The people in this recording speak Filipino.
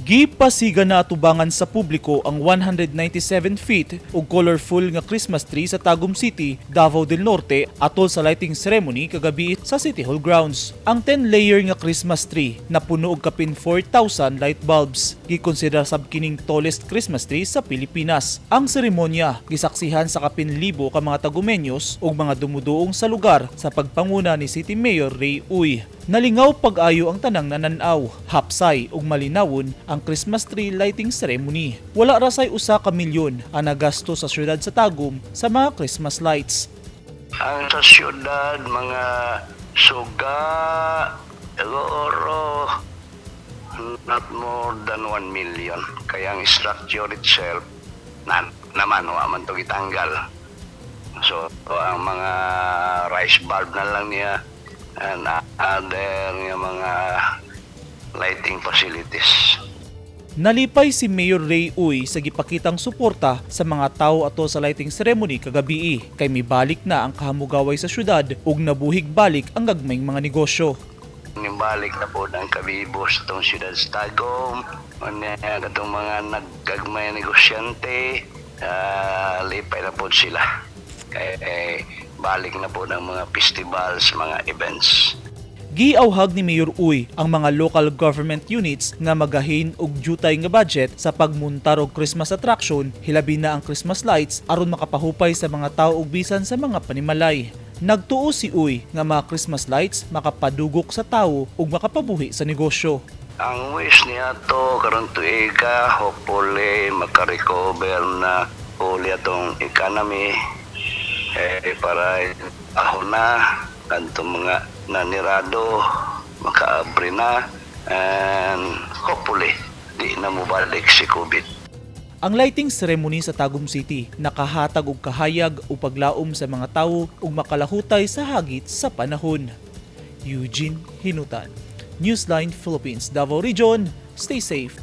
Gipasiga na atubangan sa publiko ang 197 feet ug colorful nga Christmas tree sa Tagum City, Davao del Norte atol sa lighting ceremony kagabi sa City Hall grounds. Ang 10-layer nga Christmas tree napuno og kapin 4,000 light bulbs, gikonsider sab kining tallest Christmas tree sa Pilipinas. Ang seremonya gisaksihan sa kapin libo ka mga Tagumeños ug mga dumuduong sa lugar sa pagpanguna ni City Mayor Ray Uy. Nalingaw pag-ayo ang tanang nananaw, hapsay ug malinawon ang Christmas tree lighting ceremony. Wala rasay usa ka milyon ang nagasto sa syudad sa Tagum sa mga Christmas lights. Ang sa syudad, mga suga, siguro not more than 1 million. Kaya ang structure itself, naman man ito itanggal. So, ang mga rice bulb na lang niya, and other yung mga lighting facilities. Nalipay si Mayor Ray Uy sa gipakitang suporta sa mga tao ato sa lighting ceremony kagabi kay mibalik na ang kahamugaway sa syudad ug nabuhig balik ang gagmayng mga negosyo. Nimbalik na po ng kabibo sa itong siyudad sa Tagum, itong mga naggagmay negosyante, lipay na po sila. Kaya balik na po ng mga festivals, mga events. Giawhag ni Mayor Uy ang mga local government units nga magahin og jutay nga budget sa pagmuntar og Christmas attraction, hilabi na ang Christmas lights aron makapahupay sa mga tao ug bisan sa mga panimalay. Nagtuo si Uy nga mga Christmas lights makapadugok sa tao ug makapabuhi sa negosyo. Ang wish niya to karon tuiga, hopefully makarecover na uli atong economy para ahon na kanto mga nanirado makaabri na and hopefully di na mubalik si COVID. Ang lighting ceremony sa Tagum City nakahatag og kahayag o paglaom sa mga tawo ug makalahutay sa hagit sa panahon. Eugene Hinutan, Newsline Philippines, Davao Region. Stay safe.